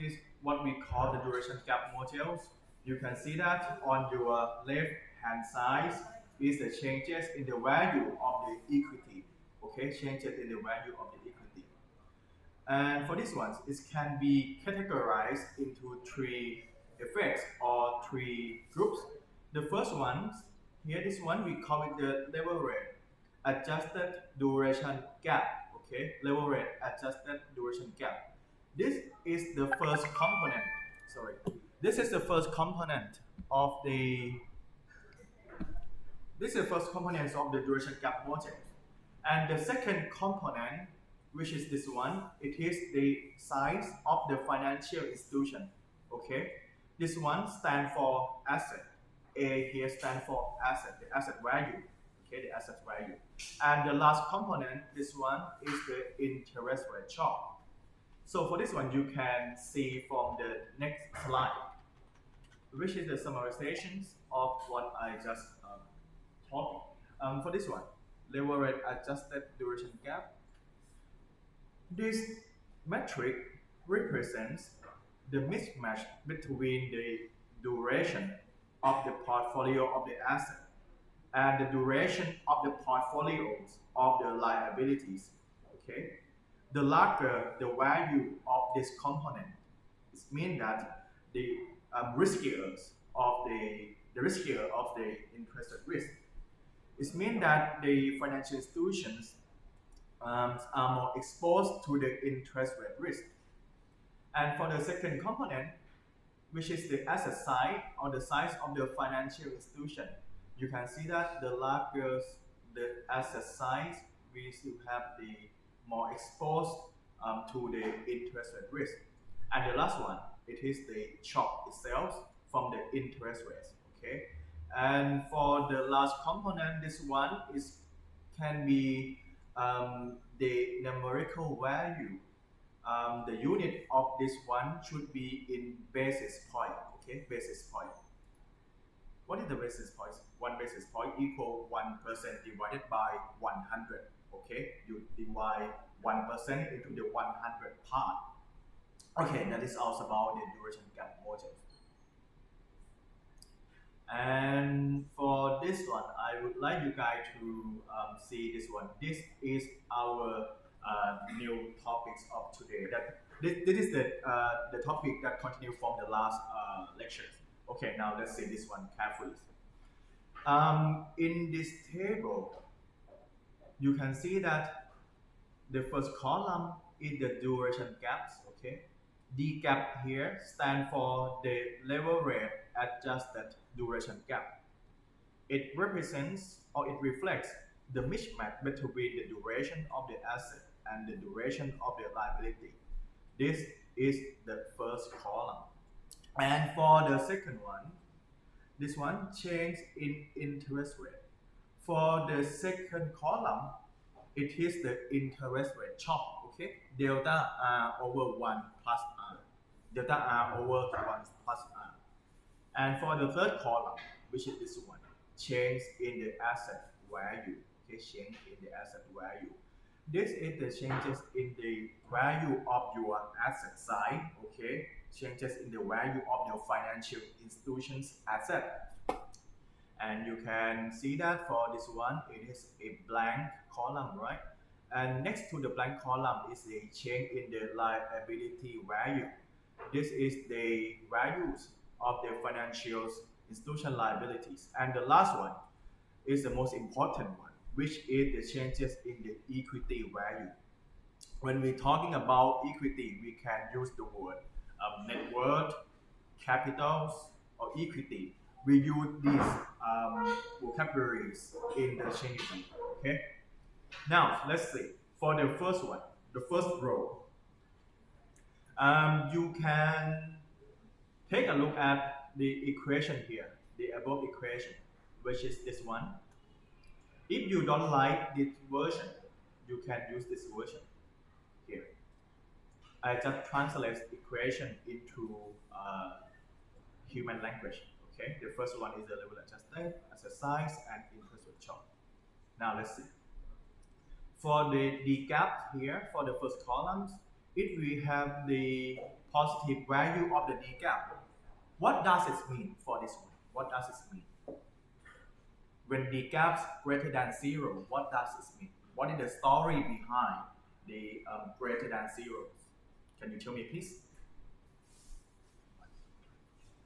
is what we call the duration gap models. You can see that on your left hand side is the changes in the value of the equity. Okay, changes in the value of the equity. And for this one, it can be categorized into three effects or three groups. The first one, here this one, we call it the level rate adjusted duration gap. Okay, level rate adjusted duration gap. This is the first component. Sorry, this is the first component of the duration gap model. And the second component, which is this one, it is the size of the financial institution. Okay, this one stands for asset. A here stands for asset, the asset value. Okay, the asset value. And the last component, this one is the interest rate shock. So for this one, you can see from the next slide, which is the summarizations of what I just taught. For this one, level rate adjusted duration gap. This metric represents the mismatch between the duration of the portfolio of the asset and the duration of the portfolios of the liabilities. Okay, the larger the value of this component, it means that the riskier of the riskier of the interest rate risk. It means that the financial institutions are more exposed to the interest rate risk. And for the second component, which is the asset side or the size of the financial institution, you can see that the larger the asset size, we still have the more exposed to the interest rate risk. And the last one, it is the shock itself from the interest rates. Okay, and for the last component, this one is can be the numerical value. The unit of this one should be in basis point. Okay, basis point. What is the basis point? One basis point equal 1% divided by 100. Okay, you divide 1% into the 100 part. Okay, that is also about the duration gap model. And for this one, I would like you guys to see this one. This is our new topics of today. This is the topic that continues from the last lectures. Okay, now let's see this one carefully. In this table, you can see that the first column is the duration gaps. Okay, the gap here stands for the level rate adjusted duration gap. It represents or it reflects the mismatch between the duration of the asset and the duration of the liability. This is the first column. And for the second one, this one change in interest rate. For the second column, it is the interest rate shock. Okay, delta R over 1 plus R. Delta R over 1 plus R. And for the third column, which is this one, change in the asset value. Okay, change in the asset value. This is the changes in the value of your asset side. Okay, changes in the value of your financial institution's asset. And you can see that for this one, it is a blank column, right? And next to the blank column is the change in the liability value. This is the values of the financial institution liabilities. And the last one is the most important one, which is the changes in the equity value. When we're talking about equity, we can use the word net worth, capitals, or equity. We use these vocabularies in the Chinese. Okay. Now let's see. For the first one, the first row, you can take a look at the equation here, the above equation, which is this one. If you don't like this version, you can use this version here. I just translate equation into human language. Okay, the first one is the level adjusted, exercise, and interest rate shock. Now let's see. For the gap here, for the first columns, if we have the positive value of the D gap. What does it mean for this one? What does it mean? When D gaps greater than 0, what does it mean? What is the story behind the greater than 0? Can you tell me, please?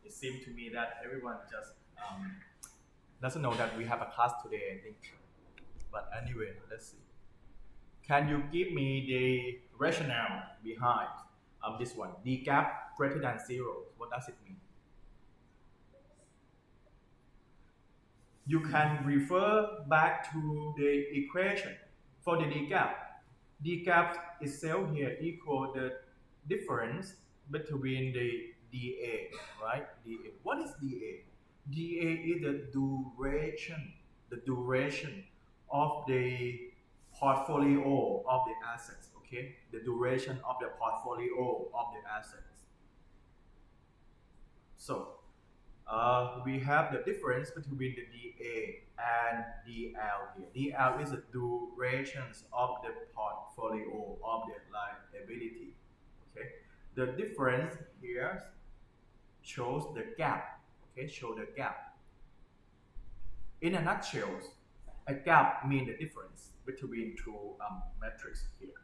It seems to me that everyone just doesn't know that we have a class today, I think. But anyway, let's see. Can you give me the rationale behind this one? D gap greater than 0. What does it mean? You can refer back to the equation for the D gap. D gap itself here equal the difference between the dA, right? dA. What is dA? dA is the duration of the portfolio of the assets, okay? The duration of the portfolio of the assets. So, we have the difference between the dA and dL here. dL is the durations of the portfolio of the liability, okay? The difference here shows the gap, okay? Show the gap. In a nutshell, a gap means the difference between two metrics here.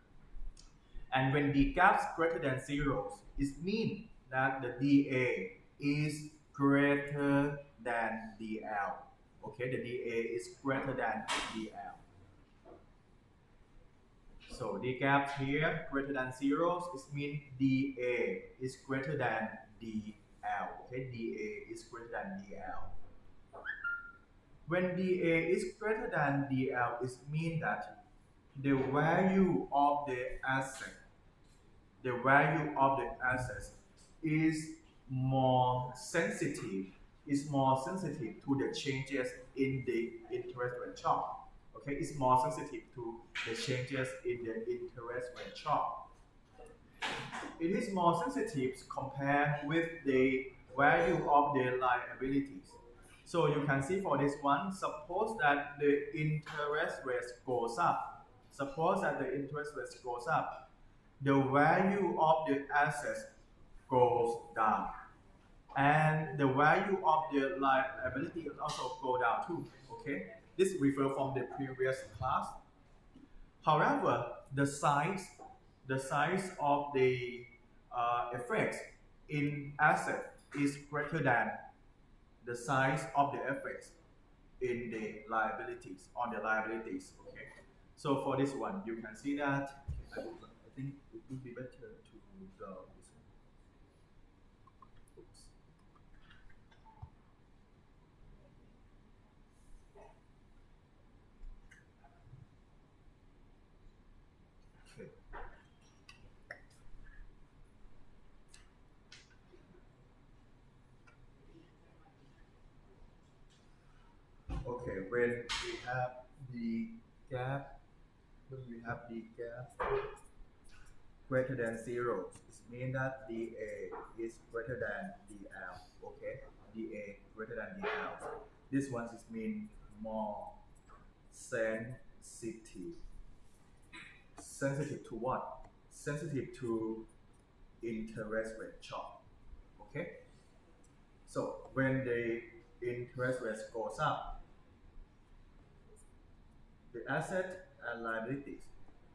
And when the gap is greater than 0, it means that the dA is greater than dL. Okay, the dA is greater than dL. So the gap here greater than 0, it means dA is greater than dL. Okay, dA is greater than dL. When dA is greater than dL, it means that the value of the asset, is more sensitive to the changes in the interest rate shock. Okay, it's more sensitive to the changes in the interest rate shock. It is more sensitive compared with the value of the liabilities. So you can see for this one, suppose that the interest rate goes up. The value of the assets goes down. And the value of the liability also go down too. Okay, this refers from the previous class. However, the size of the effects in asset is greater than the size of the effects in the liabilities Okay, so for this one, you can see that I think it would be better to go this one. Oops. Okay. Okay, when we have the gap greater than 0, it means that dA is greater than dL. Okay, dA greater than dL. This one is mean more sensitive. Sensitive to what? Sensitive to interest rate shock. Okay, so when the interest rate goes up, the asset and liabilities,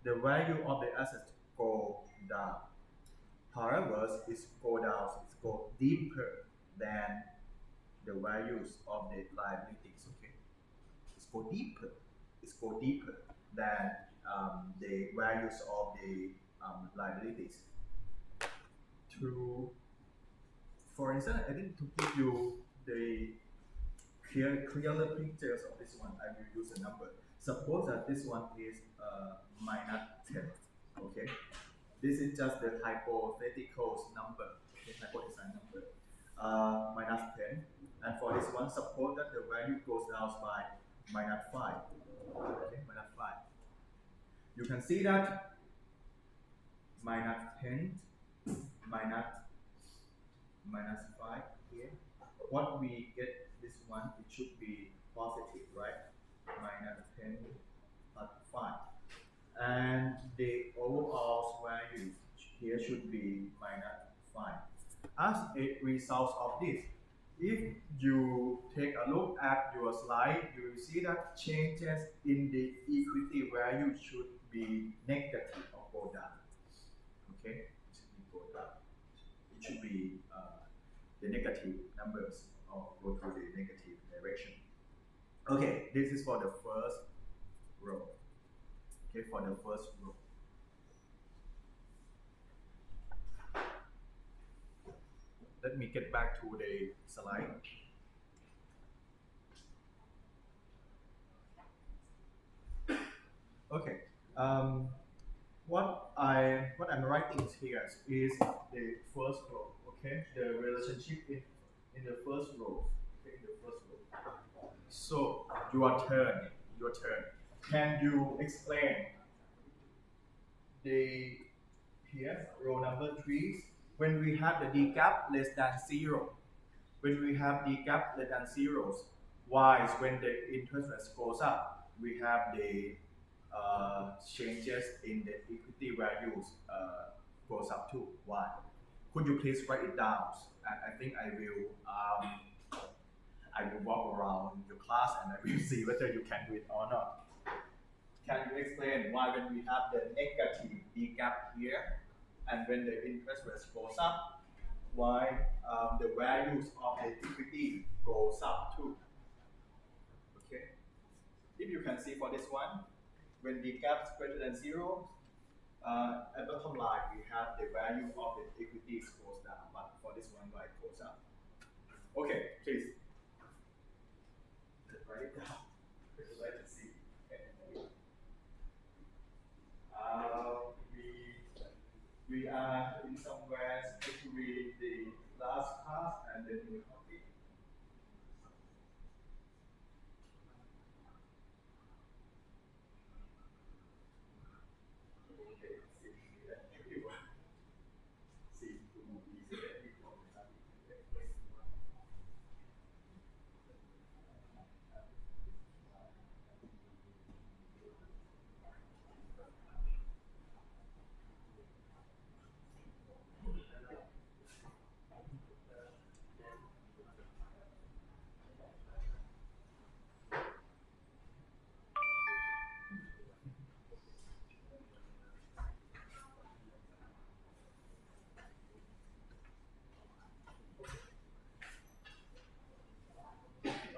the value of the assets go down. However, it go deeper than the values of the liabilities. Okay, it go deeper than the values of the liabilities. For instance, I think to give you the clearer pictures of this one, I will use a number. Suppose that this one is minus 10. Okay, this is just the hypothetical number, minus 10. And for this one, suppose that the value goes down by minus 5. Okay, minus 5. You can see that minus 10 minus 5 here. What we get this one, it should be positive, right? Minus 10 plus 5. And the overall value here should be minus Fine. As a result of this, if you take a look at your slide, you will see that changes in the equity value should be negative or go down. Okay, it should be go down. It should be the negative numbers or go to the negative direction. Okay, this is for the first row. Okay, for the first row. Let me get back to the slide. Okay. What I'm writing here is the first row. Okay, the relationship in the first row. Okay, in the first row. So your turn. Your turn. Can you explain the here row number 3 when we have the d gap less than 0? When we have d gap less than zeros, why is when the interest rate goes up, we have the changes in the equity values goes up too. Why? Could you please write it down? I think I will walk around your class and I will see whether you can do it or not. Can you explain why when we have the negative D gap here and when the interest rate goes up, why the values of the equity goes up too? Okay. If you can see for this one, when the gap is greater than 0, at the bottom line we have the value of the equities goes down, but for this one, why it goes up? Okay, please. Write it down. Let's see. We are in somewhere between the last class and the new topic.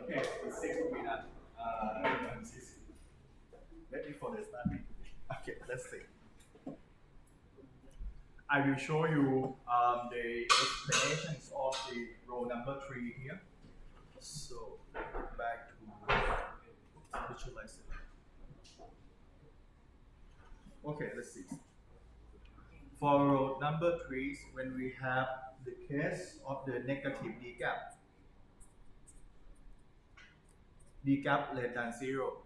Okay, it's 6 will be done. Ready for the study. Okay, let's see. I will show you the explanations of the row number 3 here. So, back to visualize it. Okay, let's see. For row number 3, when we have the case of the negative D gap, D gap less than 0,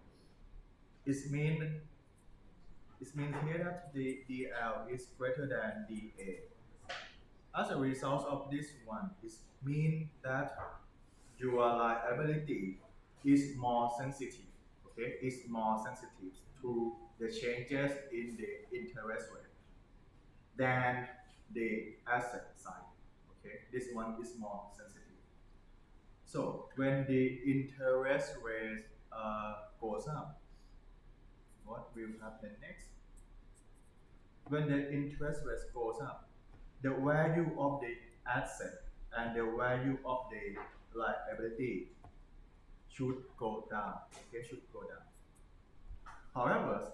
it means here that the DL is greater than DA. As a result of this one, it means that your liability is more sensitive. Okay, is more sensitive to the changes in the interest rate than the asset side. Okay, this one is more sensitive. So when the interest rate goes up, what will happen next? When the interest rate goes up, the value of the asset and the value of the liability should go down. Okay, should go down. However,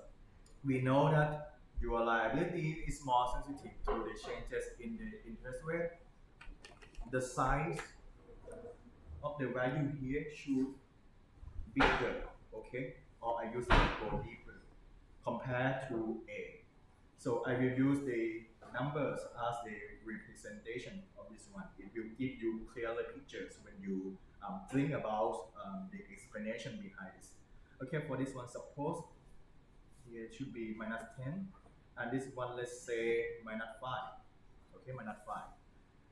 we know that your liability is more sensitive to the changes in the interest rate. The size of the value here should be bigger, okay? Or I use it go deeper compared to A. So I will use the numbers as the representation of this one. It will give you clearer pictures when you think about the explanation behind this. Okay, for this one, suppose here it should be minus 10, and this one, let's say minus 5. Okay, minus 5.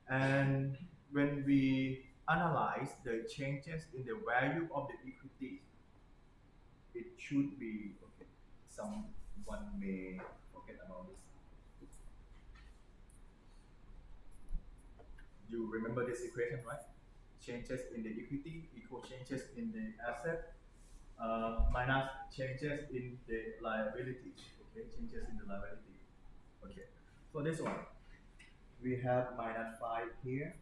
And when we analyze the changes in the value of the equity, it should be, okay, someone may forget about this. You remember this equation, right? Changes in the equity equal changes in the asset minus changes in the liability. Okay, changes in the liability. Okay, for this one, we have minus 5 here,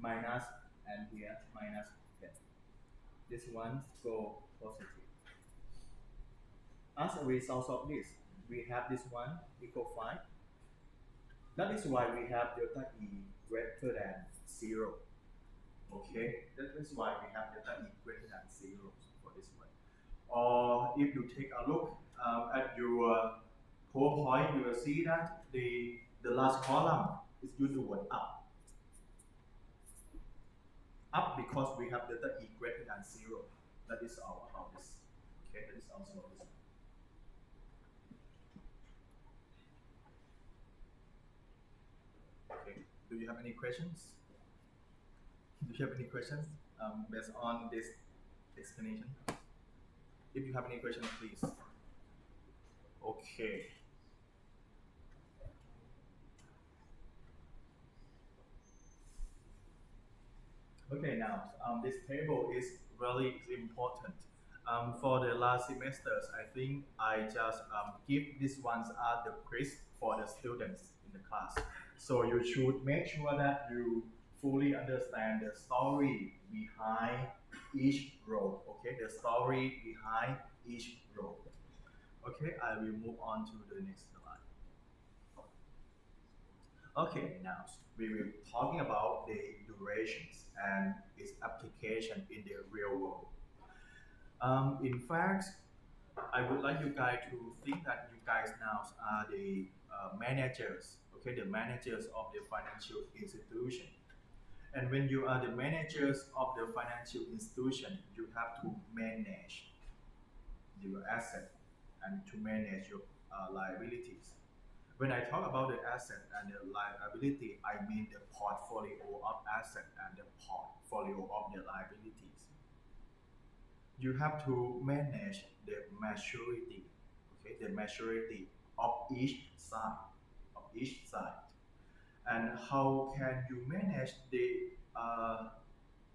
minus, and here minus 10. This one go positive. As a result of this, we have this one equal 5. That is why we have delta E greater than 0. Okay, that is why we have delta E greater than 0 for this one. Or if you take a look at your PowerPoint, you will see that the last column is used the word up. Up because we have delta E greater than 0. That is our how this. Okay, that is also this one. Okay, do you have any questions? Do you have any questions based on this explanation? If you have any questions, please. Okay. Okay, now this table is really important. For the last semesters, I think I just give these ones as the quiz for the students in the class. So you should make sure that you fully understand the story behind each row. Okay, the story behind each row. Okay, I will move on to the next slide. Okay, now we will be talking about the durations and its application in the real world. In fact, I would like you guys to think that you guys now are the managers, okay, the managers of the financial institution. And when you are the managers of the financial institution, you have to manage your asset and to manage your liabilities. When I talk about the asset and the liability, I mean the portfolio of asset and the portfolio of the liabilities. You have to manage the maturity, okay, the maturity of each side. And how can you manage the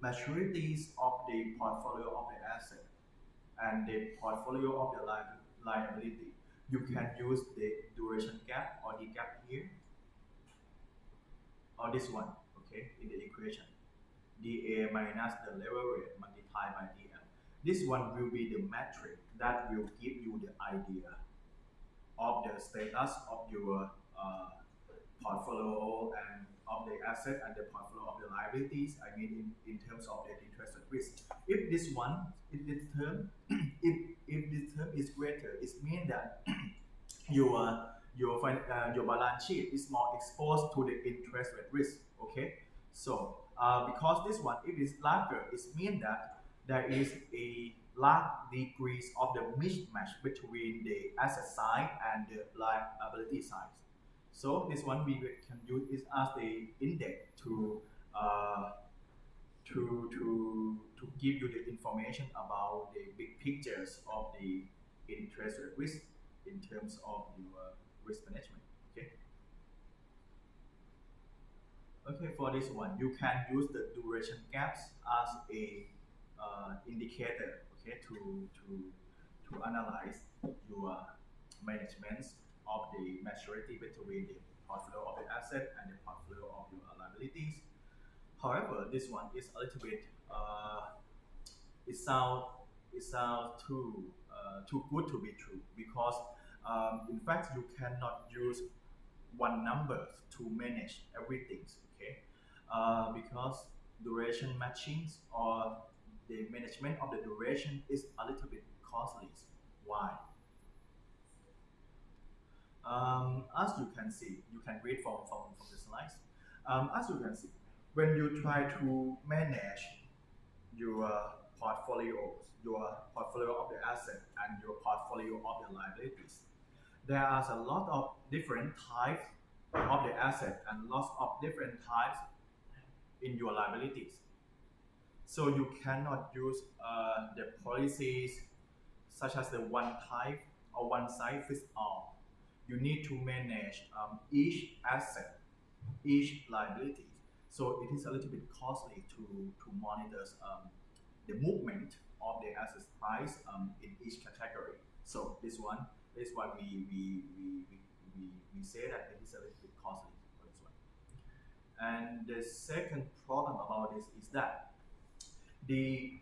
maturities of the portfolio of the asset and the portfolio of the liability? You can use the duration gap or the gap here, or this one, okay, in the equation. dA minus the level rate multiplied by dm. This one will be the metric that will give you the idea of the status of your portfolio and of the asset and the portfolio of the liabilities. I mean, in terms of the interest rate risk. If this one, if this term, if this term is greater, it means that your balance sheet is more exposed to the interest rate risk. Okay, so because this one, if it's larger, it means that there is a large degrees of the mismatch between the asset side and the liability side. So this one we can use it as the index to give you the information about the big pictures of the interest rate risk in terms of your risk management. Okay. Okay, for this one, you can use the duration gaps as a indicator. Okay, to analyze your management of the maturity between the portfolio of the asset and the portfolio of your liabilities. However, this one is a little bit it sounds too good to be true because in fact you cannot use one number to manage everything. Okay, because duration matchings or the management of the duration is a little bit costly. Why? As you can see, you can read from the slides. As you can see, when you try to manage your portfolio of the asset and your portfolio of the liabilities, there are a lot of different types of the asset and lots of different types in your liabilities. So you cannot use the policies such as the one type or one size fits all. You need to manage each asset, each liability. So it is a little bit costly to monitor the movement of the asset price in each category. So this one is why we say that it is a little bit costly for this one. And the second problem about this is that the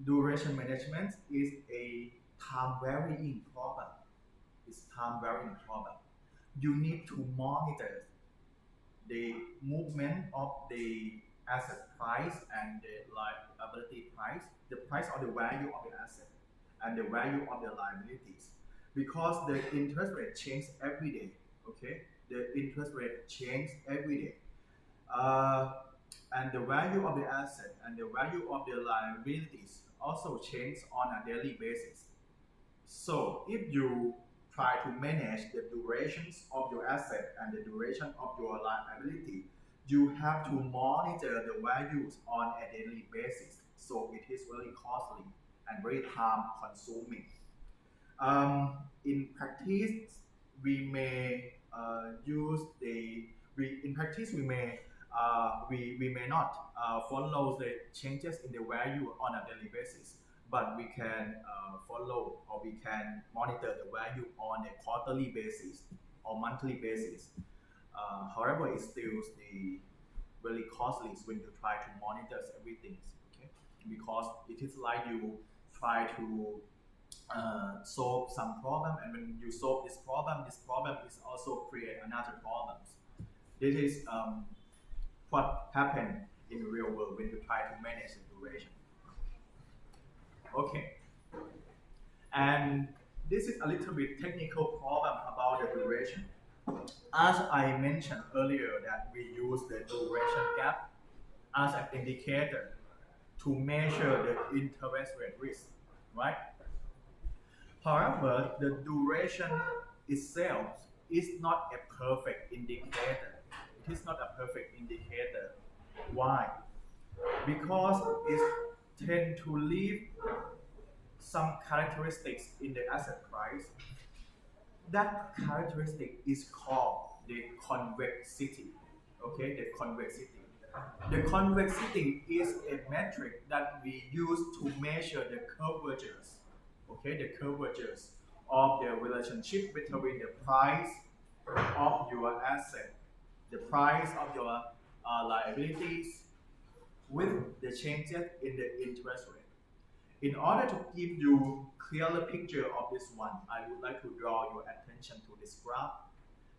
duration management is a time varying problem. It's time varying problem. You need to monitor the movement of the asset price and the liability price, the price or the value of the asset and the value of the liabilities, because the interest rate changes every day. Okay, the interest rate changes every day, uh, and the value of the asset and the value of the liabilities also change on a daily basis. So if you try to manage the durations of your asset and the duration of your liability, you have to monitor the values on a daily basis. So it is really costly and very time consuming. In practice, we may use the we in practice we may not follow the changes in the value on a daily basis, but we can follow or we can monitor the value on a quarterly basis or monthly basis. However, it's still the really costly when you try to monitor everything, okay? Because it is like you try to solve some problem, and when you solve this problem is also create another problem. This is what happened in the real world when you try to manage the duration. Okay, and this is a little bit technical problem about the duration. As I mentioned earlier that we use the duration gap as an indicator to measure the interest rate risk, right? However, the duration itself is not a perfect indicator. It is not a perfect indicator. Why? Because it tends to leave some characteristics in the asset price. That characteristic is called the convexity. Okay, the convexity. The convexity is a metric that we use to measure the curvatures. Okay, the curvatures of the relationship between the price of your asset, the price of your liabilities, with the changes in the interest rate. In order to give you clearer picture of this one, I would like to draw your attention to this graph,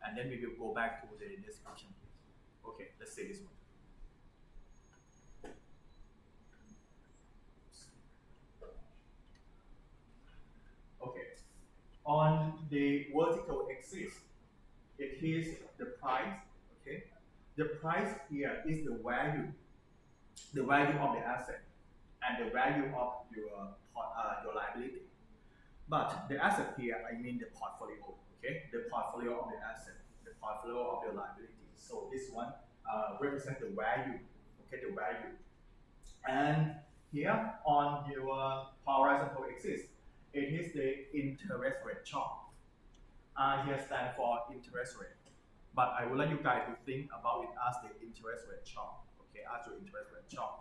and then we will go back to the description. Okay, let's see this one. Okay, on the vertical axis, it is the price. Okay, the price here is the value of the asset, and the value of your liability. But the asset here, I mean the portfolio. Okay, the portfolio of the asset, the portfolio of your liability. So this one represents the value. Okay, the value. And here on your horizontal axis, it is the interest rate chart. Here stands for interest rate. But I would like you guys to think about it as the interest rate chart. Okay, as your interest rate chart.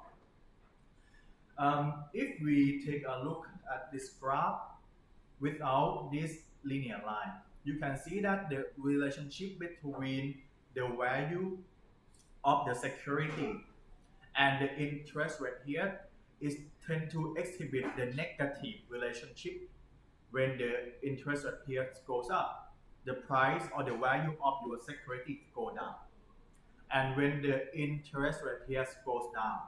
If we take a look at this graph without this linear line, you can see that the relationship between the value of the security and the interest rate here is tend to exhibit the negative relationship. When the interest rate here goes up, the price or the value of your security go down. And when the interest rate here goes down,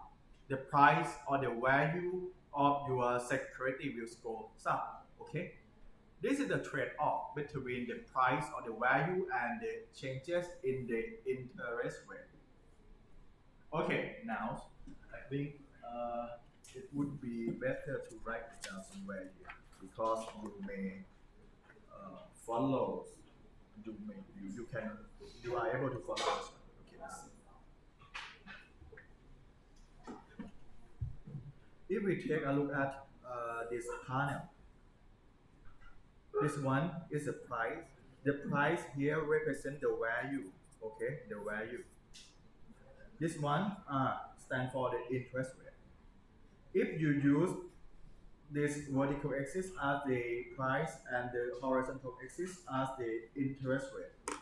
the price or the value of your security will go up. Okay, this is the trade-off between the price or the value and the changes in the interest rate. Okay, now I think it would be better to write it down somewhere here, because you may follow. You are able to follow this one. Okay, let's see. If we take a look at this panel, this one is the price. The price here represents the value. Okay, the value. This one stand for the interest rate. If you use this vertical axis as the price and the horizontal axis as the interest rate,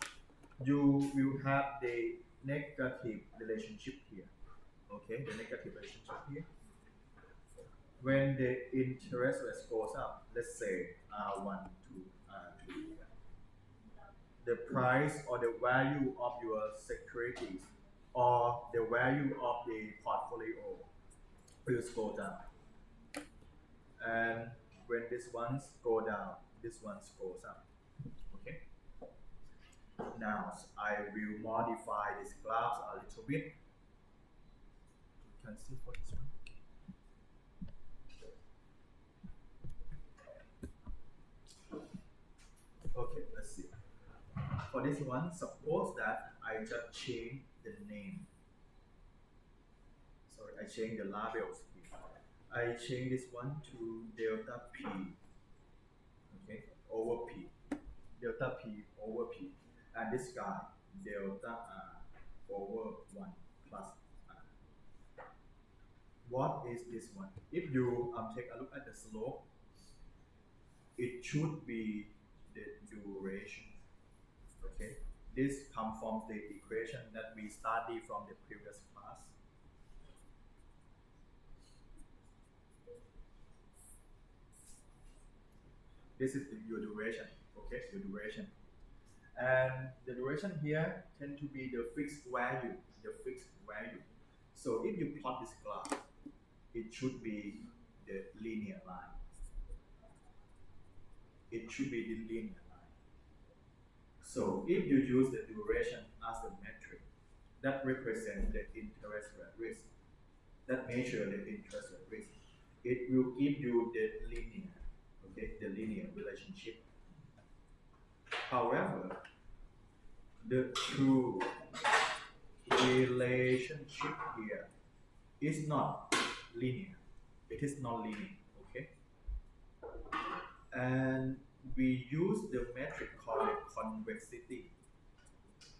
you will have the negative relationship here. Okay, the negative relationship here. When the interest rate goes up, let's say R1 to R2, the price or the value of your securities or the value of the portfolio will go down. And when this ones go down, this ones goes up. Okay. Now I will modify this graph a little bit. You can see for this one. Okay, let's see. For this one, suppose that I just change the name. Sorry, I change the labels here. I change this one to delta P. Okay, over P. Delta P over P. And this guy, delta R over 1 plus R. What is this one? If you take a look at the slope, it should be the duration. Okay, this comes from the equation that we studied from the previous class. This is your duration. Okay, your duration. And the duration here tend to be the fixed value, So if you plot this graph, it should be the linear line. It should be the linear line. So if you use the duration as a metric, that represents the interest rate risk, that measure the interest rate risk, it will give you the linear, the linear relationship. However, the true relationship here is not linear. It is not linear, okay? And we use the metric called convexity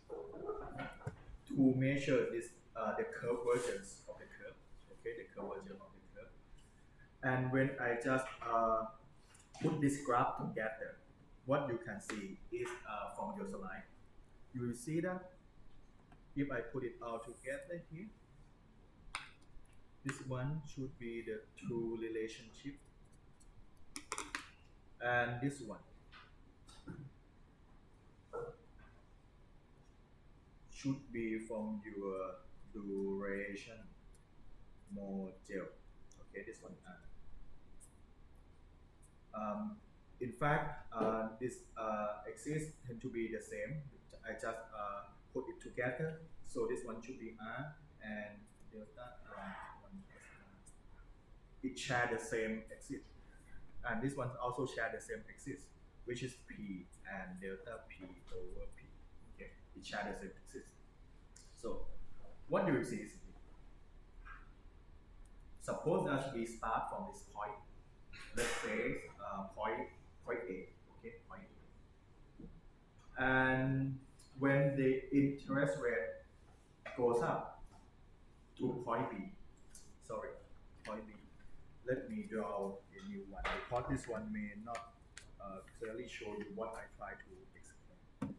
to measure this the convergence of the curve, okay, the convergence of the curve. And when I just put this graph together, what you can see is from your slide. You will see that if I put it all together here, this one should be the true relationship, and this one should be from your duration model. Okay, this one. In fact, this axis tend to be the same. I just put it together. So this one should be R and delta R1 plus R. It share the same axis. And this one also share the same axis, which is P and delta P over P. Okay, it share the same axis. So what do you see is, suppose that we start from this point. Let's say point A. Okay, point A. And when the interest rate goes up to point B, point B. Let me draw a new one because this one may not clearly show you what I try to explain.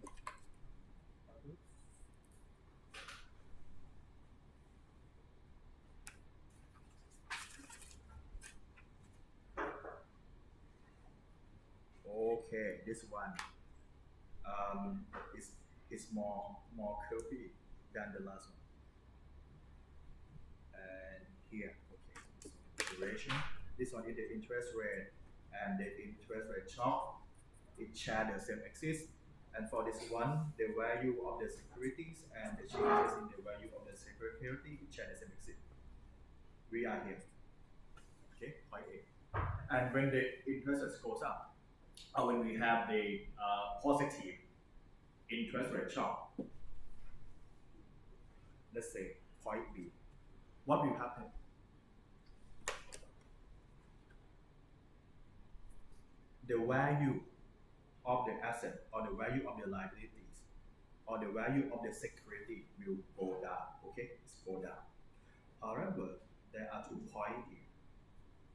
Okay, this one is more curvy than the last one. And here, okay, so duration. This one is the interest rate and the interest rate shock. It share the same axis. And for this one, the value of the securities and the changes in the value of the security share the same axis. We are here. Okay, point A. And when the interest rate goes up, or when we have the positive interest rate shock, let's say point B, what will happen? The value of the asset or the value of the liabilities or the value of the security will go down. Okay, it's go down. However, there are 2 points here.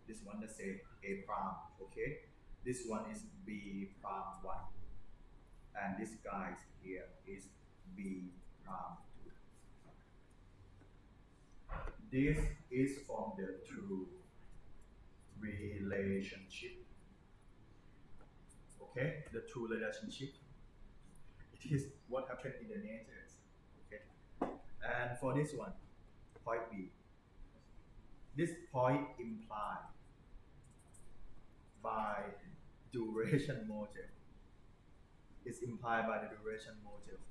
This one let's say A prime. Okay, this one is B prime 1, and this guy here is B prime 2. This is from the true relationship. Okay, the true relationship. It is what happened in the nature. Okay, and for this one, point B. This point implied by duration module. Is implied by the duration module.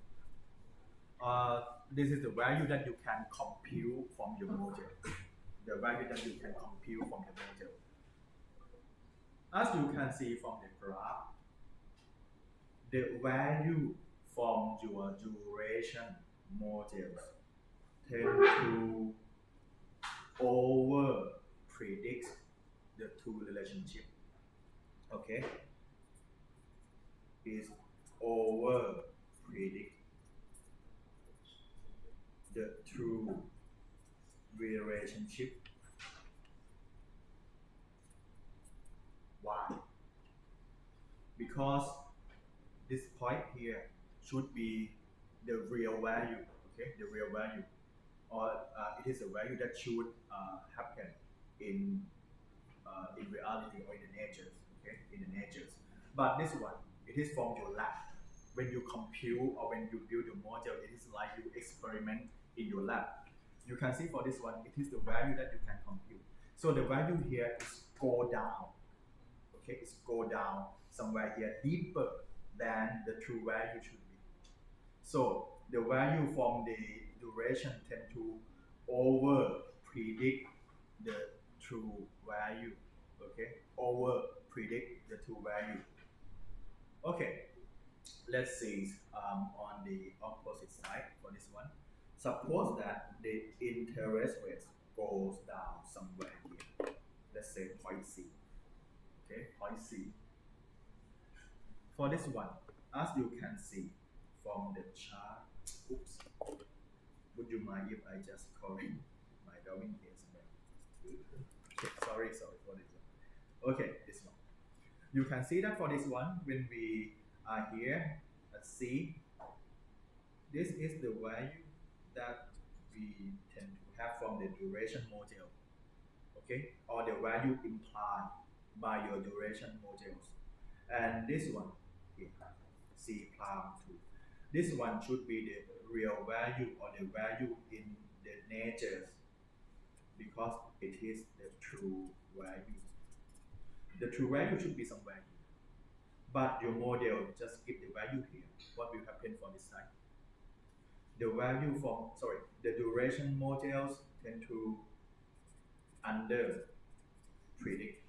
This is the value that you can compute from your module. The value that you can compute from the module. As you can see from the graph, the value from your duration modules tend to over predict the two relationship. Okay, is over predict the true relationship. Why? Because this point here should be the real value. Okay, the real value, or it is a value that should happen in reality or in the natures. Okay, in the natures. But this one, it is from your lab. When you compute or when you build your model, it is like you experiment in your lab. You can see for this one, it is the value that you can compute. So the value here is go down. Okay, it's go down somewhere here deeper than the true value should be. So the value from the duration tend to over predict the true value. Okay, over predict the true value. Okay, let's see on the opposite side for this one. Suppose that the interest rate goes down somewhere here. Let's say point C. Okay, point C. For this one, as you can see from the chart, oops, would you mind if I just correct my drawing here somewhere? Okay, sorry for this one. Okay, this one. You can see that for this one, when we are here at C, this is the value that we tend to have from the duration module. Okay, or the value implied by your duration modules. And this one here, C prime 2. This one should be the real value or the value in the natures, because it is the true value. The true value should be somewhere here. But your model just give the value here. What will happen for this side? The value from, the duration models tend to under predict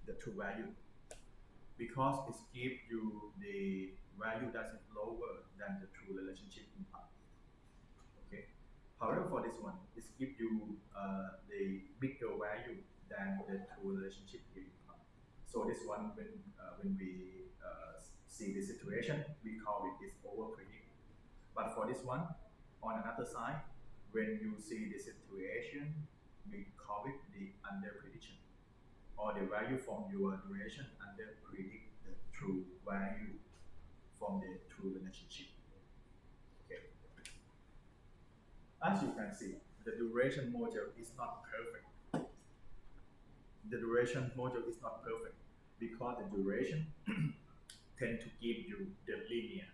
the true value, because it gives you the value that is lower than the true relationship impact. Okay. However, for this one, it gives you the bigger value than the true relationship impact. So this one, when we see the situation, we call it is over predict. But for this one, on another side, when you see the situation, we call it the under prediction, or the value from your duration under predict the true value from the true relationship. Okay. As you can see, the duration module is not perfect. The duration module is not perfect because the duration tend to give you the linear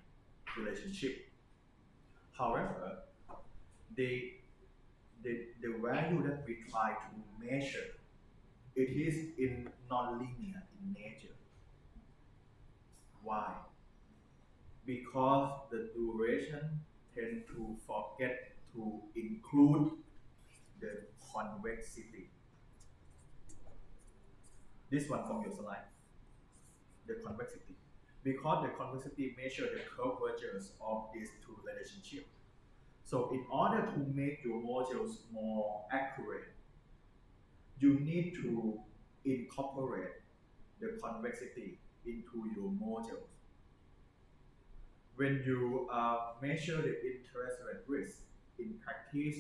relationship. However, the value that we try to measure, it is in non-linear in nature. Why? Because the duration tend to forget to include the convexity. This one from your slide, the convexity. Because the convexity measures the curvatures of these two relationships. So in order to make your modules more accurate, you need to incorporate the convexity into your modules. when you measure the interest rate risk in practice,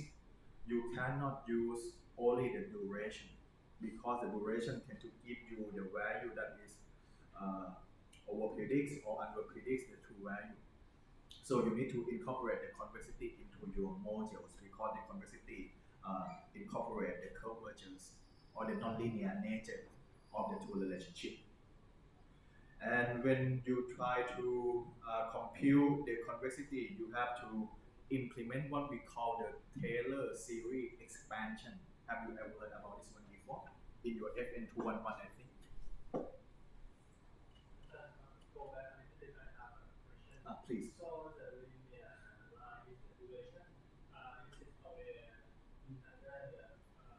you cannot use only the duration because the duration tend to give you the value that is over predicts or under predicts the true value. So you need to incorporate the convexity into your modules. We call the convexity incorporate the convergence or the nonlinear nature of the two relationship. And when you try to compute the convexity, you have to implement what we call the Taylor series expansion. Have you ever heard about this one before? In your FN211, I think. Go back a little bit, I have a question. Please. So the linear line is the duration. Is it aware under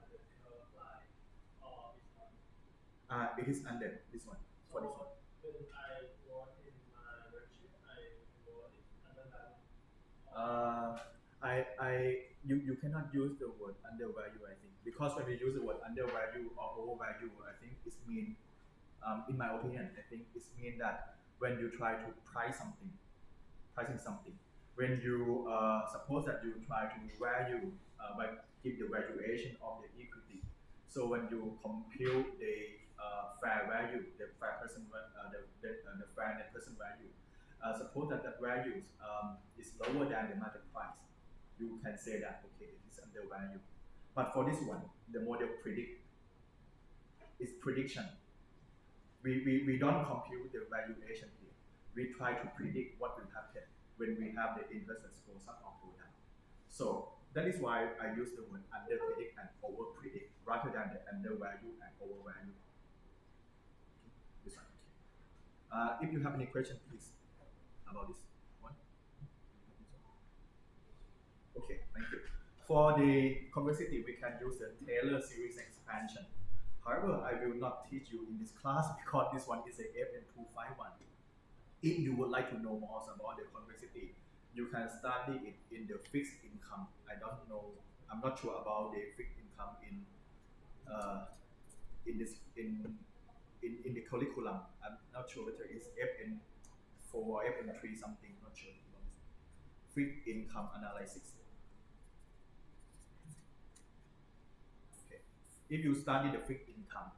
the curve line or this one? It is under this one. For this one. When I wrote in my worksheet, I wrote it under that. You cannot use the word undervalue, I think, because when we use the word undervalue or overvalue, I think it means, in my opinion, I think it means that when you try to pricing something, when you suppose that you try to value, but give the valuation of the equity. So when you compute the fair value, the fair person, the fair net present value, suppose that that value is lower than the market price, you can say that okay, it is undervalued. But for this one, the model is prediction. We don't compute the valuation here. We try to predict what will happen when we have the interest rate goes up or go down. So that is why I use the word under predict and over predict rather than the undervalue and overvalue. This one. If you have any question, please about this one. Okay, thank you. For the convexity, we can use the Taylor series expansion. However, I will not teach you in this class because this one is a FN251. If you would like to know more about the convexity, you can study it in the fixed income. I don't know, I'm not sure about the fixed income in the curriculum. I'm not sure whether it's FN4 or FN3 something, not sure about this. Fixed income analysis. Okay. If you study the fixed income,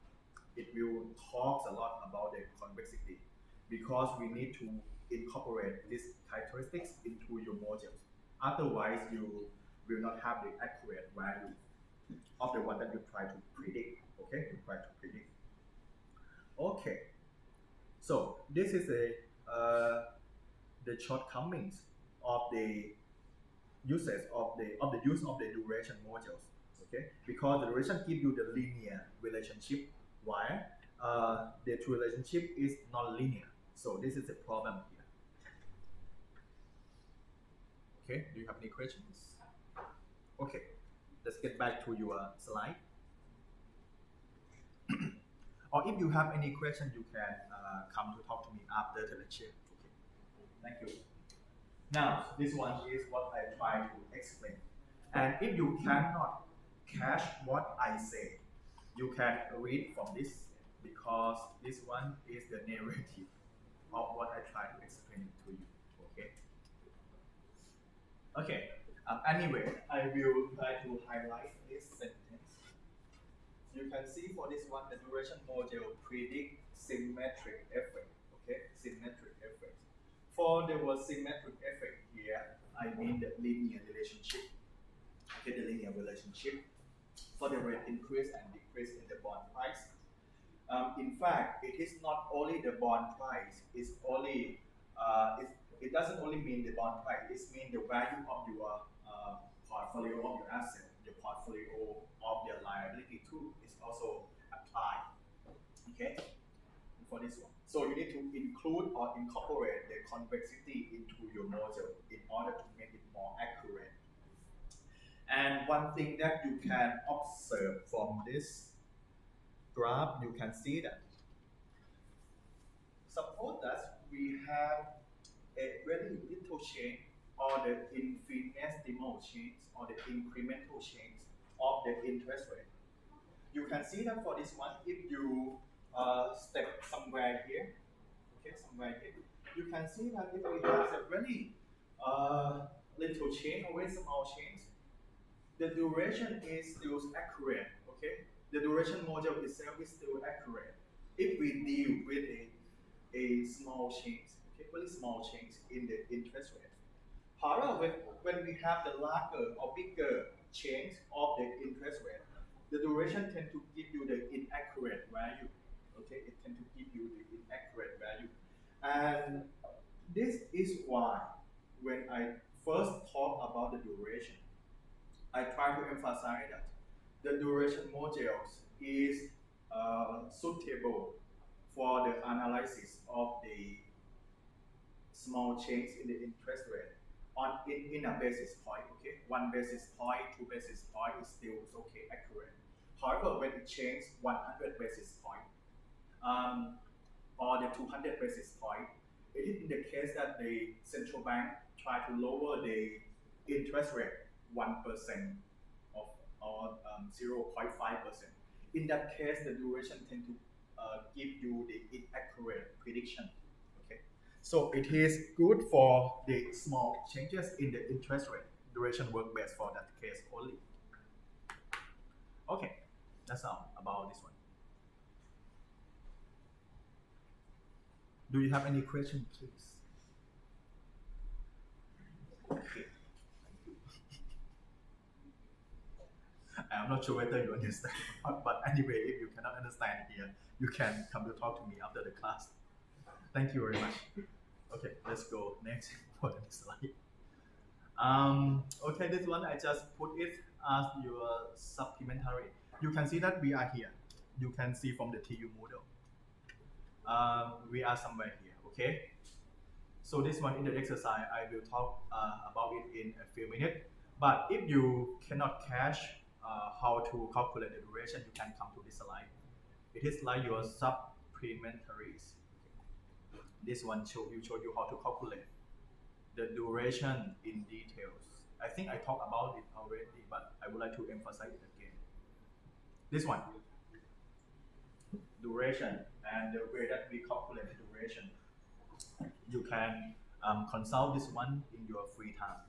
it will talk a lot about the convexity because we need to incorporate these characteristics into your modules. Otherwise, you will not have the accurate value of the one that you try to predict. Okay, you try to predict. Okay, so this is the shortcomings of the uses of the use of the duration modules. Okay, because the duration gives you the linear relationship, while the true relationship is non-linear. So this is the problem here. Okay, do you have any questions? Okay, let's get back to your slide. Or if you have any question, you can come to talk to me after the lecture. Okay, thank you. Now, this one is what I try to explain. And if you cannot catch what I say, you can read from this because this one is the narrative of what I try to explain to you. Okay. Okay. Anyway, I will try to highlight this sentence. You can see for this one, the duration module predict symmetric effect. Okay, symmetric effect. For the word symmetric effect here, I mean the linear relationship. Okay, the linear relationship for the rate increase and decrease in the bond price. In fact, it is not only the bond price. It's only it doesn't only mean the bond price. It means the value of your portfolio of your asset, your portfolio of your liability too is also applied. Okay, for this one. So you need to include or incorporate the convexity into your model in order to make it more accurate. And one thing that you can observe from this graph, you can see that suppose that we have a very little change or the infinitesimal change or the incremental change of the interest rate. You can see that for this one, if you step somewhere here, okay, somewhere here, you can see that if we have a very little change or very small change, the duration is still accurate. Okay, the duration model itself is still accurate if we deal with a small change, okay, very small change in the interest rate. However, when we have the larger or bigger change of the interest rate, the duration tend to give you the inaccurate value. Okay, it tend to give you the inaccurate value, and this is why when I first talk about the duration, I try to emphasize that the duration modules is suitable for the analysis of the small change in the interest rate in a basis point. Okay, 1 basis point, 2 basis point is still okay, accurate. However, when it changes 100 basis point, um, or the 200 basis point, it is in the case that the central bank try to lower the interest rate 1% of or 0.5%. In that case, the duration tend to give you the inaccurate prediction. Okay, so it is good for the small changes in the interest rate. Duration work best for that case only. Okay, that's all about this one. Do you have any question, please? Okay. I'm not sure whether you understand or not, but anyway, if you cannot understand here, you can come to talk to me after the class. Thank you very much. Okay, let's go next for the next slide. Okay, this one I just put it as your supplementary. You can see that we are here. You can see from the TU model. We are somewhere here, okay? So this one in the exercise, I will talk about it in a few minutes. But if you cannot catch how to calculate the duration, you can come to this slide. It is like your supplementaries. This one show you how to calculate the duration in details. I think I talked about it already, but I would like to emphasize it again. This one, duration, and the way that we calculate the duration. You can consult this one in your free time.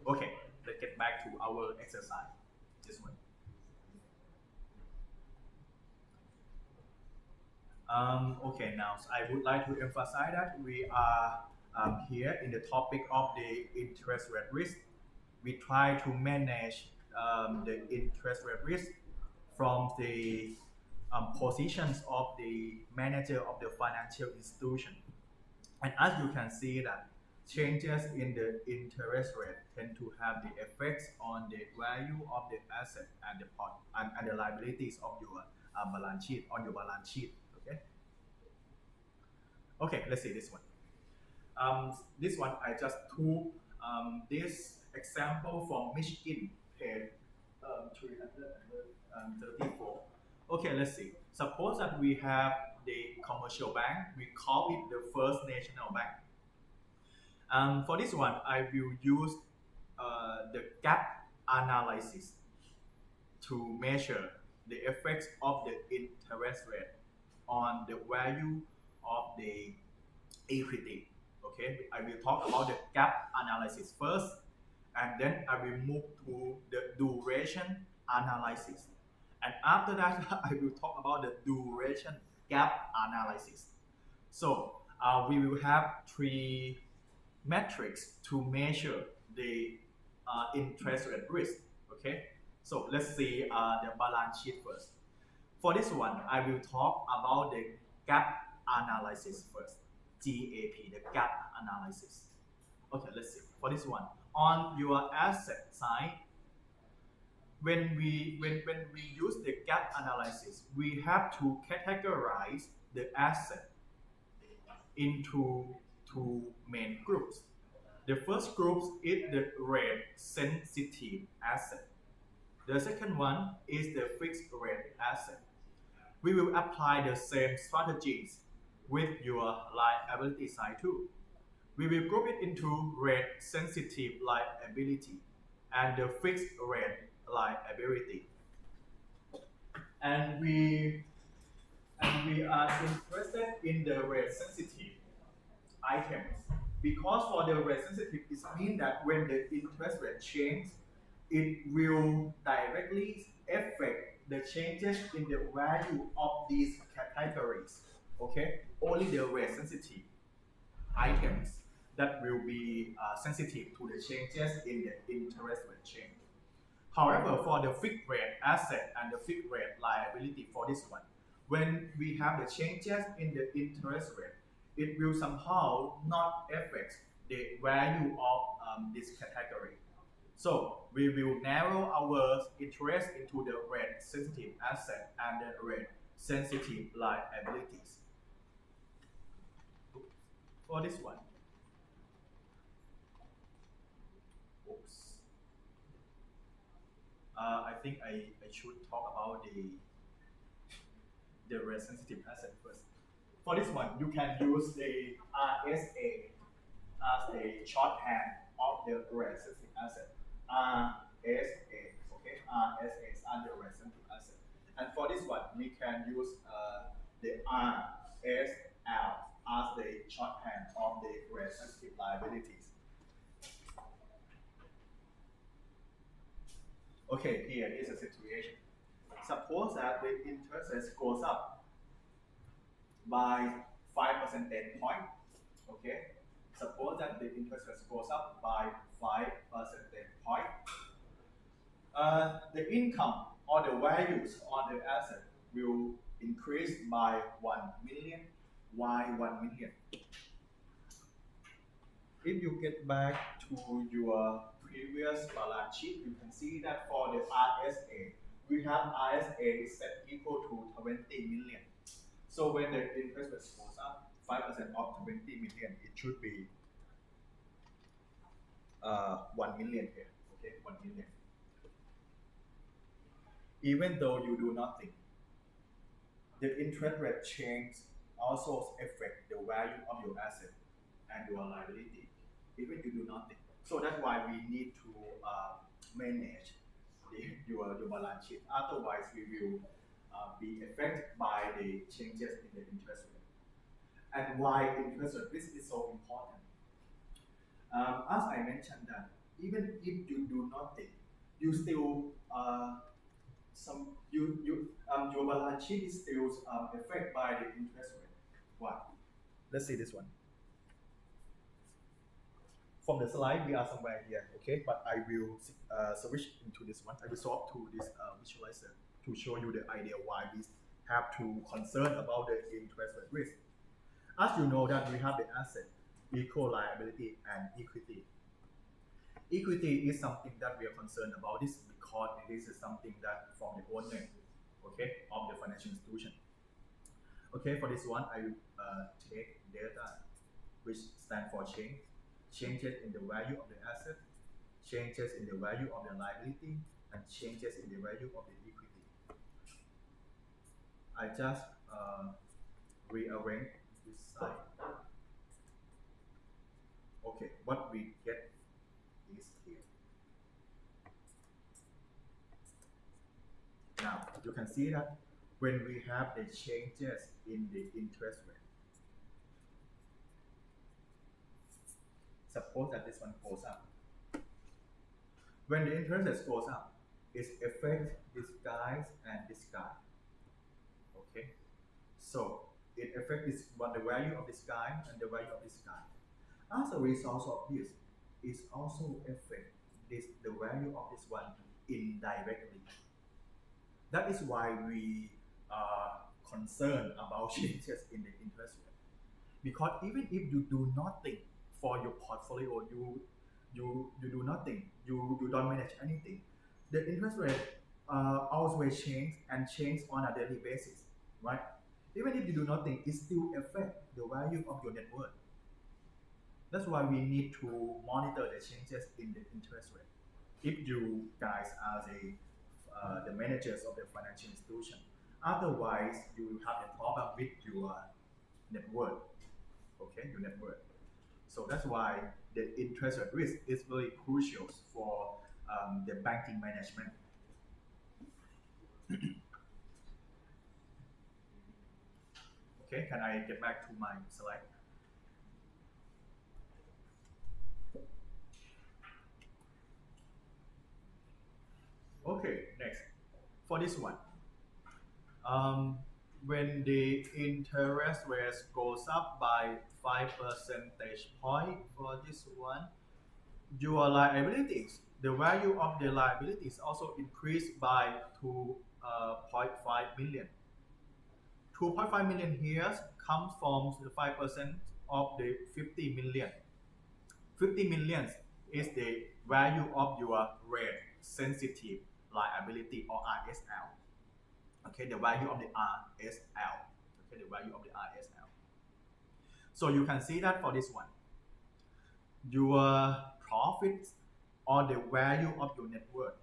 Okay, let's get back to our exercise. This one. Okay, now so I would like to emphasize that we are here in the topic of the interest rate risk. We try to manage the interest rate risk from the positions of the manager of the financial institution. And as you can see that changes in the interest rate tend to have the effects on the value of the asset and and the liabilities of your balance sheet on your balance sheet. Okay. Okay, let's see this one. This one I just took this example from Michigan, page 334. Okay, let's see. Suppose that we have the commercial bank. We call it the First National Bank. For this one, I will use the gap analysis to measure the effects of the interest rate on the value of the equity. Okay, I will talk about the gap analysis first, and then I will move to the duration analysis. And after that, I will talk about the duration gap analysis. So we will have three metrics to measure the interest rate risk. Okay, so let's see the balance sheet first. For this one, I will talk about the gap analysis first. GAP, the gap analysis. Okay, let's see. For this one, on your asset side, when we use the gap analysis, we have to categorize the asset into two main groups. The first group is the rate sensitive asset. The second one is the fixed rate asset. We will apply the same strategies with your liability side too. We will group it into rate sensitive liability and the fixed rate liability. And we are interested in the rate sensitive. items. Because for the rate sensitive, it means that when the interest rate change, it will directly affect the changes in the value of these categories. Okay, only the rate sensitive items that will be sensitive to the changes in the interest rate change. However, for the fixed rate asset and the fixed rate liability for this one, when we have the changes in the interest rate, it will somehow not affect the value of this category. So we will narrow our interest into the rate sensitive asset and the rate sensitive liabilities. For this one, oops. I think I should talk about the rate sensitive asset first. For this one, you can use the RSA as a shorthand of the rate sensitive asset. RSA, okay? RSA is under rate sensitive asset. And for this one, we can use the RSL as the shorthand of the rate sensitive liabilities. Okay, here is a situation. Suppose that the interest rate goes up by 5 percentage point. Okay, suppose that the interest rate goes up by 5 percentage point. The income or the values on the asset will increase by 1 million. Why 1 million? If you get back to your previous balance sheet, you can see that for the RSA, we have RSA is set equal to 20 million. So when the interest rate goes up 5% of 20 million, it should be 1 million here. Okay, 1 million. Even though you do nothing, the interest rate change also affect the value of your asset and your liability, even you do nothing. So that's why we need to manage your balance sheet. Otherwise, we will be affected by the changes in the interest rate. And why interest rate risk is so important? As I mentioned that even if you do nothing, you still your balance sheet is still affected by the interest rate. Why? Let's see this one. From the slide, we are somewhere here, okay? But I will switch into this one. I will swap to this visualizer to show you the idea why we have to concern about the interest rate risk. As you know that we have the asset, equal liability, and equity. Equity is something that we are concerned about this because it is something that from the owner, okay, of the financial institution. Okay, for this one, I will take delta, which stands for change. Changes in the value of the asset, changes in the value of the liability, and changes in the value of the equity. I just rearrange this side. Okay, what we get is here. Now, you can see that when we have the changes in the interest rate, suppose that this one goes up. When the interest rate goes up, it affects this guy and this guy. Okay, so it affects this one, the value of this guy and the value of this guy. As a result of this, it also affects the value of this one indirectly. That is why we are concerned about changes in the interest rate. Because even if you do nothing for your portfolio, you do nothing, you don't manage anything, the interest rate always change and change on a daily basis, right? Even if you do nothing, it still affects the value of your net worth. That's why we need to monitor the changes in the interest rate. If you guys are the managers of the financial institution, otherwise you will have a problem with your net worth. Okay, your net worth. So that's why the interest rate risk is very crucial for the banking management. Okay, can I get back to my slide? Okay, next. For this one, um, when the interest rate goes up by 5 percentage point for this one, your liabilities, the value of the liabilities also increased by 2.5 million. 2.5 million here comes from the 5% of the 50 million. 50 million is the value of your rate sensitive liability or RSL. Okay, the value of the RSL. Okay, the value of the RSL. So you can see that for this one, your profits or the value of your net worth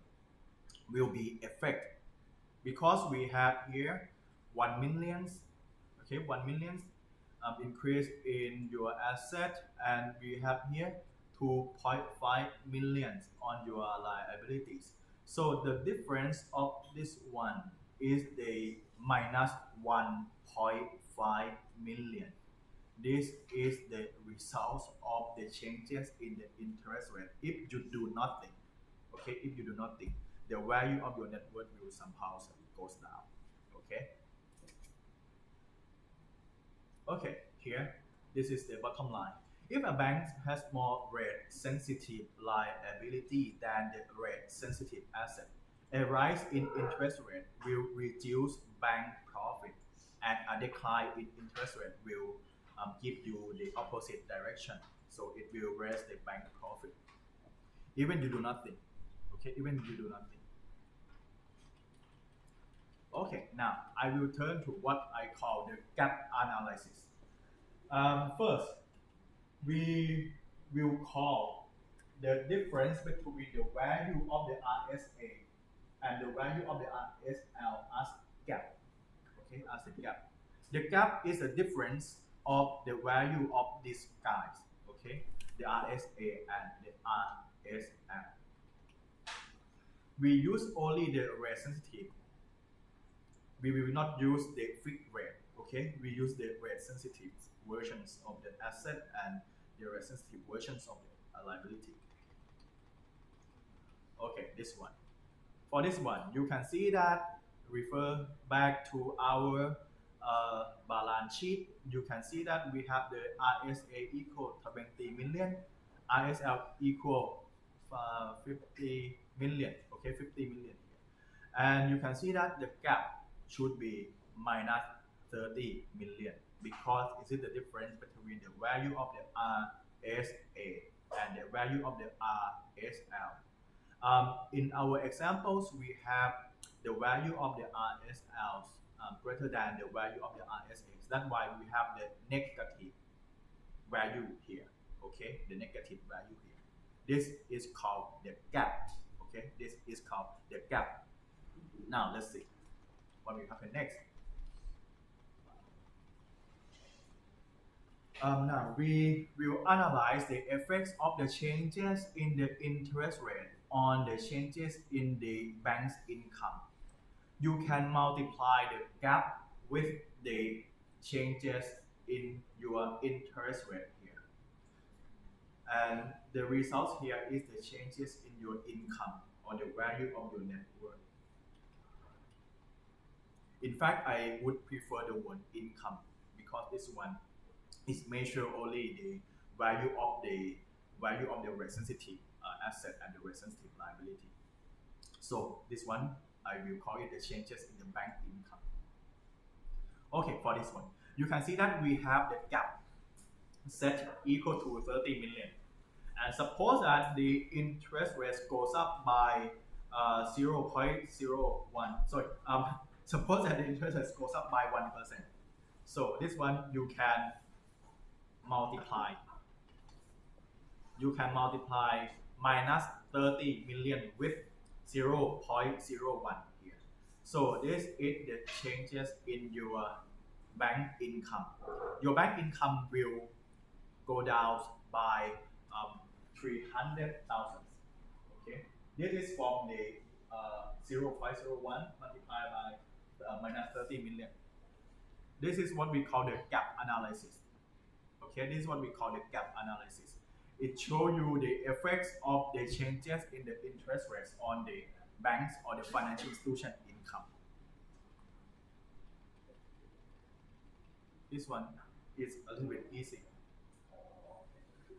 will be affected because we have here 1 million, okay, 1 million increase in your asset, and we have here 2.5 million on your liabilities. So the difference of this one is the minus 1.5 million. This is the result of the changes in the interest rate. If you do nothing, okay, if you do nothing, the value of your net worth will somehow goes down. Okay. Okay, here, this is the bottom line. If a bank has more rate sensitive liability than the rate sensitive asset, a rise in interest rate will reduce bank profit, and a decline in interest rate will give you the opposite direction. So it will raise the bank profit. Even you do nothing. Okay, even you do nothing. Okay, now I will turn to what I call the gap analysis. First, we will call the difference between the value of the RSA and the value of the RSL as gap. Okay, as a gap. The gap is the difference of the value of these guys. Okay, the RSA and the RSL. We use only the rate sensitive. We will not use the fixed rate. Okay, we use the rate sensitive versions of the asset and the rate sensitive versions of the liability. Okay, this one. For this one, you can see that refer back to our balance sheet. You can see that we have the RSA equal 20 million, RSL equal 50 million. Okay, 50 million here. And you can see that the gap should be minus 30 million because it is the difference between the value of the RSA and the value of the RSL. In our examples, we have the value of the RSLs greater than the value of the RSAs. That's why we have the negative value here. Okay, the negative value here. This is called the gap. Okay, this is called the gap. Now let's see what will happen next. Now we will analyze the effects of the changes in the interest rate on the changes in the bank's income. You can multiply the gap with the changes in your interest rate here. And the result here is the changes in your income or the value of your net worth. In fact, I would prefer the word income because this one is measure only the value of the rate sensitive asset and the rate sensitive liability. So this one I will call it the changes in the bank income. Okay, for this one, you can see that we have the gap set equal to 30 million. And suppose that the interest rate goes up by 0.01. Sorry, suppose that the interest rate goes up by 1%. So this one you can multiply. You can multiply minus 30 million with 0.01 here. So this is the changes in your bank income. Your bank income will go down by 300,000. Okay, this is from the 0.01 multiplied by minus 30 million. This is what we call the gap analysis. Okay, this is what we call the gap analysis. It shows you the effects of the changes in the interest rates on the bank's or the financial institution income. This one is a little bit easy.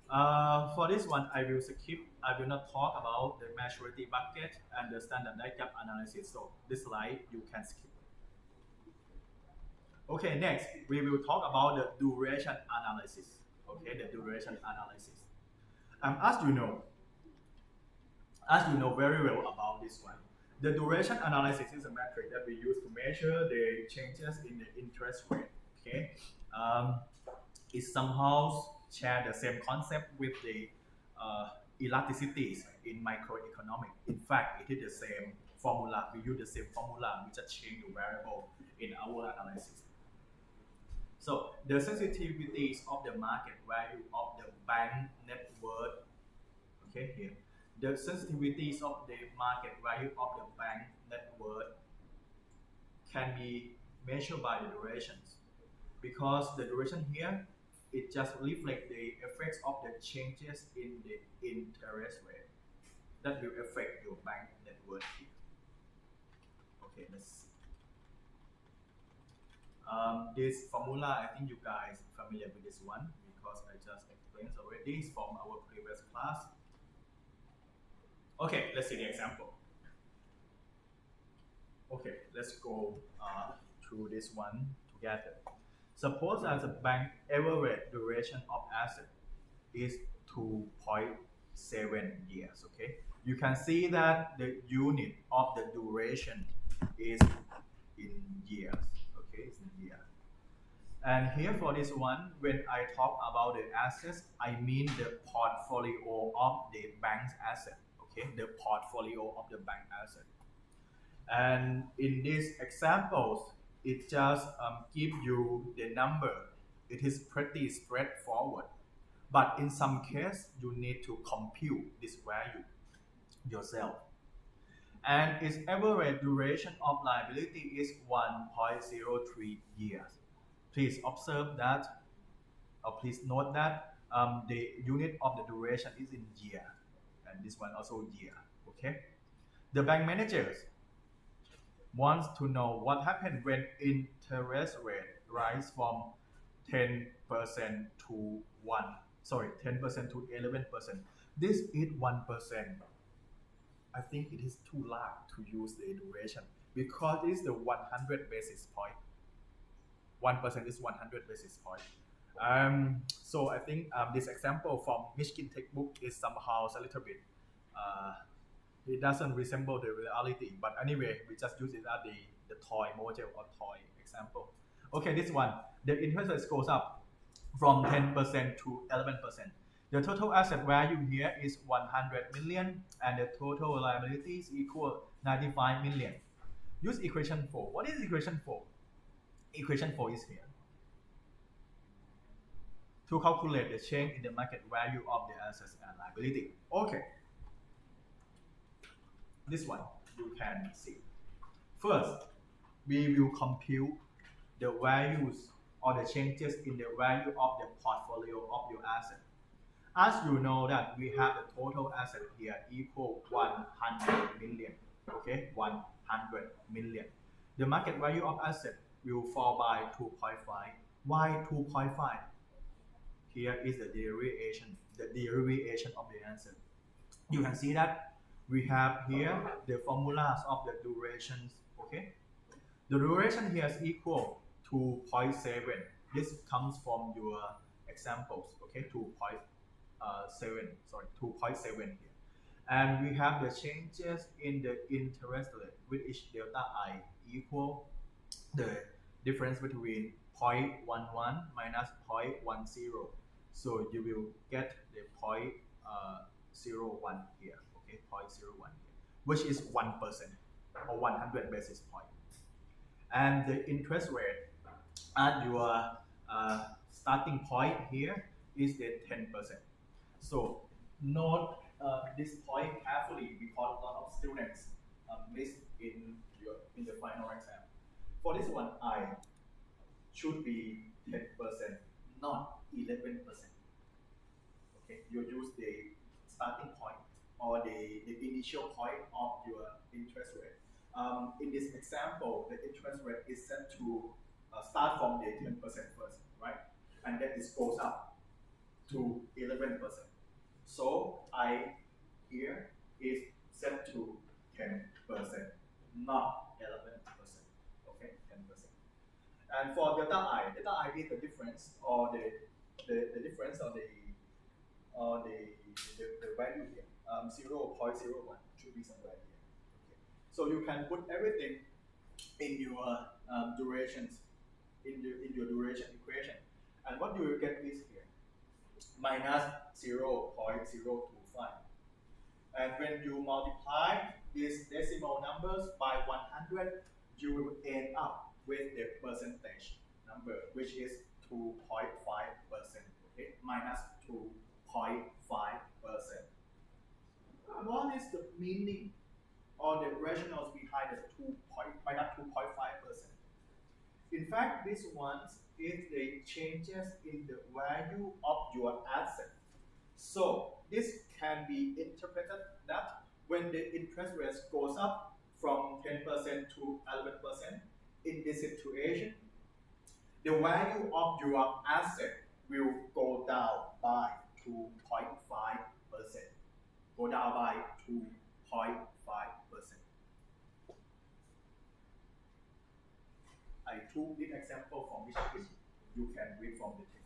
For this one, I will skip. I will not talk about the maturity bucket and the standardized gap analysis. So this slide you can skip. Okay, next we will talk about the duration analysis. Okay, the duration analysis. As you know very well about this one, the duration analysis is a metric that we use to measure the changes in the interest rate. Okay, it somehow share the same concept with the elasticities in microeconomics. In fact, it is the same formula. We use the same formula. We just change the variable in our analysis. So the sensitivities of the market value of the bank net worth. Okay, here the sensitivities of the market value of the bank net worth can be measured by the durations, because the duration here it just reflects the effects of the changes in the interest rate that will affect your bank net worth here. Okay, let's see. This formula, I think you guys are familiar with this one because I just explained already. It's from our previous class. Okay, let's see the example. Okay, let's go through this one together. Suppose that the bank average duration of asset is 2.7 years. Okay, you can see that the unit of the duration is in years. Okay, it's in years. And here for this one, when I talk about the assets, I mean the portfolio of the bank's asset. Okay, the portfolio of the bank asset. And in these examples, it just gives you the number. It is pretty straightforward. But in some case, you need to compute this value yourself. And its average duration of liability is 1.03 years. Please observe that, or please note that the unit of the duration is in year, and this one also year. Okay. The bank managers wants to know what happened when interest rate rise from 10% to 10% to 11%. This is 1%. I think it is too large to use the duration because it is the 100 basis point. 1% is 100 basis point. So I think this example from Michigan textbook is somehow a little bit, it doesn't resemble the reality. But anyway, we just use it as the toy model or toy example. Okay, this one, the interest rate goes up from 10% to 11%. The total asset value here is 100 million and the total liabilities equal 95 million. Use equation 4. What is equation 4? Equation 4 is here. To calculate the change in the market value of the assets and liability. Okay. This one you can see. First, we will compute the values or the changes in the value of the portfolio of your asset. As you know that we have the total asset here equal 100 million. Okay, 100 million. The market value of asset will fall by 2.5. Why 2.5? Here is the derivation of the answer. You can see that we have here the formulas of the durations. Okay, the duration here is equal to 0.7. This comes from your examples. Okay, 2.7 here. And we have the changes in the interest rate with each delta I equal the difference between 0.11 minus 0.10. So you will get the 0.01 here, okay, 0.01 here, which is 1% or 100 basis point. And the interest rate at your starting point here is the 10%. So note this point carefully because a lot of students miss in the final exam. For this one, I should be 10%, not 11%. Okay, you use the starting point or the initial point of your interest interest rate. In this example, the interest rate is set to start from the 10% first, right? And then it goes up to 11%. So I here is set to 10%, not 11%. Okay, 10%. And for delta I is the difference or the difference of the value here. 0.01 should be somewhere here. Okay. So you can put everything in your durations in your duration equation, and what you will get is here minus 0.025. And when you multiply these decimal numbers by 100, you will end up with the percentage number, which is 2.5%. Okay, minus 2.5%. What is the meaning or the rationales behind the minus 2.5%? In fact, these ones is the changes in the value of your asset. So this can be interpreted that when the interest rate goes up from 10% to 11%, in this situation, the value of your asset will go down by 2.5%. Go down by 2.5%. I took this example from Michigan. You can read from the textbook.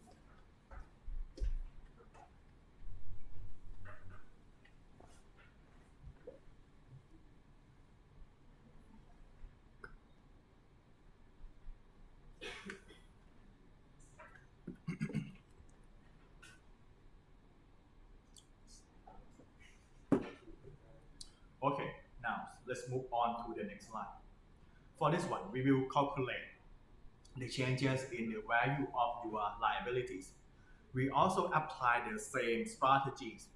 Okay, now let's move on to the next slide. For this one, we will calculate the changes in the value of your liabilities. We also apply the same strategies.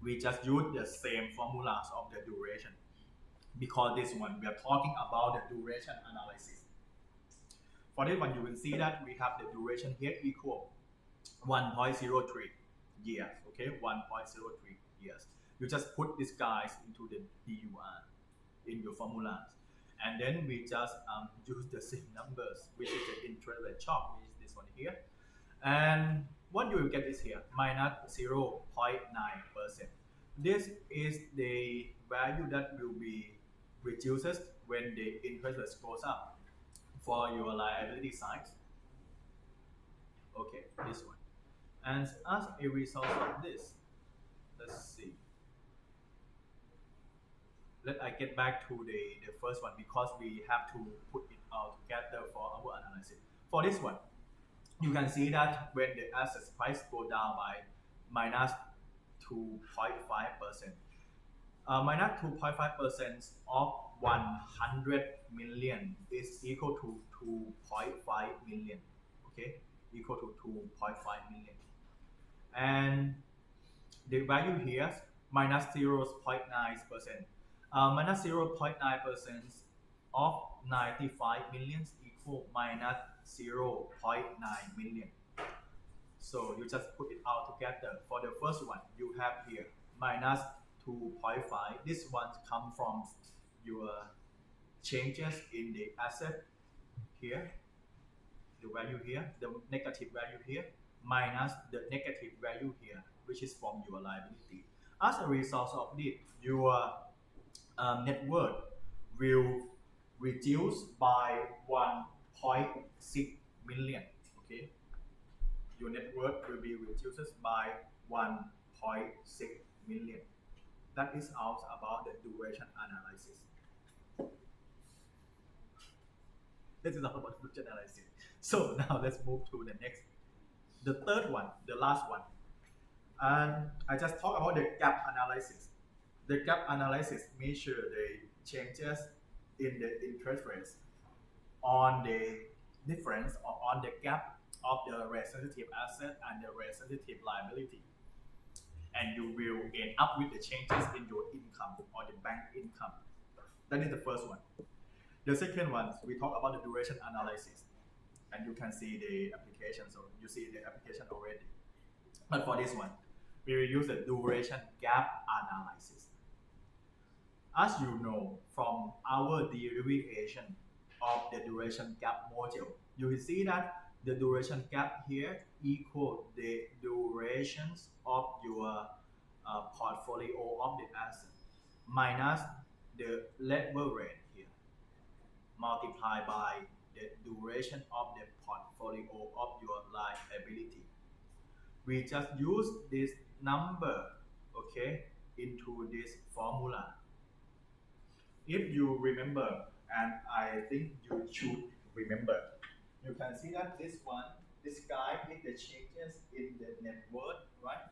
We just use the same formulas of the duration. Because this one, we are talking about the duration analysis. For this one, you will see that we have the duration here equal 1.03 years. Okay, 1.03 years. You just put these guys into the DUR in your formulas. And then we just use the same numbers, which is the interest rate shock, which is this one here. And what you will get is here, minus 0.9%. This is the value that will be reduced when the interest rate goes up for your liability side. Okay, this one. And as a result of this, let's see. Let I get back to the first one because we have to put it all together for our analysis. For this one, you can see that when the asset price go down by minus 2.5%, minus 2.5% of 100 million is equal to 2.5 million. Okay, equal to 2.5 million. And the value here minus 0.9%. Minus 0.9% of 95 million equal minus 0.9 million. So you just put it all together. For the first one, you have here minus 2.5. This one comes from your changes in the asset here, the value here, the negative value here, minus the negative value here, which is from your liability. As a result of this, your net worth will reduce by 1.6 million. Okay, your net worth will be reduced by 1.6 million. That is all about the duration analysis. This is all about duration analysis. So now let's move to the next, the third one, the last one. And I just talked about the gap analysis. The gap analysis measures the changes in the interest rates on the difference or on the gap of the rate sensitive asset and the rate sensitive liability. And you will end up with the changes in your income or the bank income. That is the first one. The second one, we talk about the duration analysis. And you can see the application, so you see the application already. But for this one, we will use the duration gap analysis. As you know from our derivation of the duration gap module, you will see that the duration gap here equal the durations of your portfolio of the asset minus the level rate here multiplied by the duration of the portfolio of your liability. We just use this number, okay, into this formula. If you remember, and I think you should remember, you can see that this guy is the changes in the net worth, right?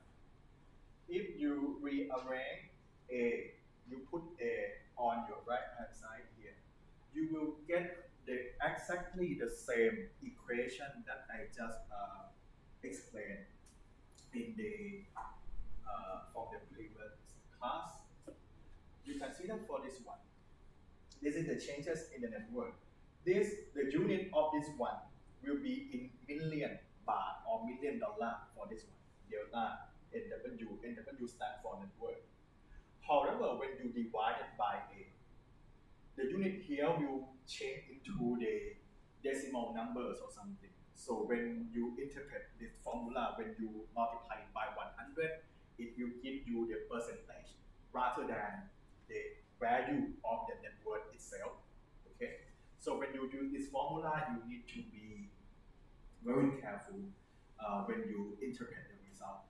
If you rearrange A, you put A on your right hand side here, you will get exactly the same equation that I just explained in the from the previous class. You can see that for this one. This is the changes in the net worth. The unit of this one will be in million baht or million dollar for this one. Delta NW stand for net worth. However, when you divide it by A, the unit here will change into the decimal numbers or something. So when you interpret this formula, when you multiply it by 100, it will give you the percentage rather than the value of the net worth itself. Okay. So when you use this formula, you need to be very careful when you interpret the result.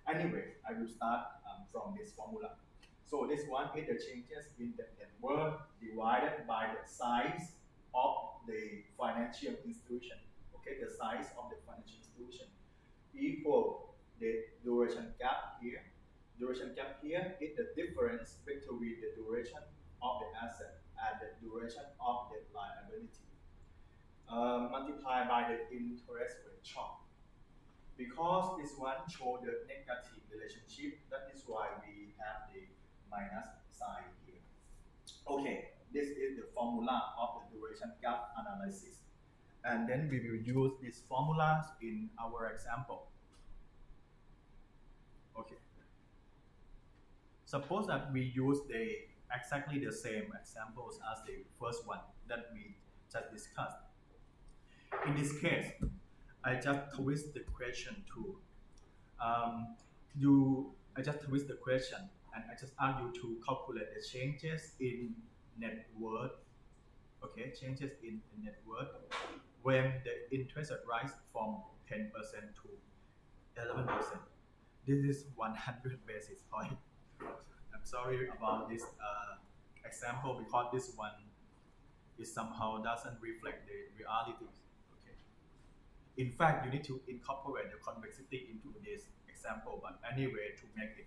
Anyway, I will start from this formula. So this one is the changes in the net worth divided by the size of the financial institution. Okay, the size of the financial institution equal the duration gap here. Duration gap here is the difference between the duration of the asset and the duration of the liability. Multiplied by the interest rate shock. Because this one show the negative relationship, that is why we have the minus sign here. Okay, this is the formula of the duration gap analysis. And then we will use these formulas in our example. Okay. Suppose that we use exactly the same examples as the first one that we just discussed. In this case, I just twist the question to I just twist the question and I just ask you to calculate the changes in net worth. Okay, changes in net worth when the interest rate rise from 10% to 11%. This is 100 basis point. I'm sorry about this example because this one is somehow doesn't reflect the realities. Okay. In fact, you need to incorporate the convexity into this example, but anyway, to make it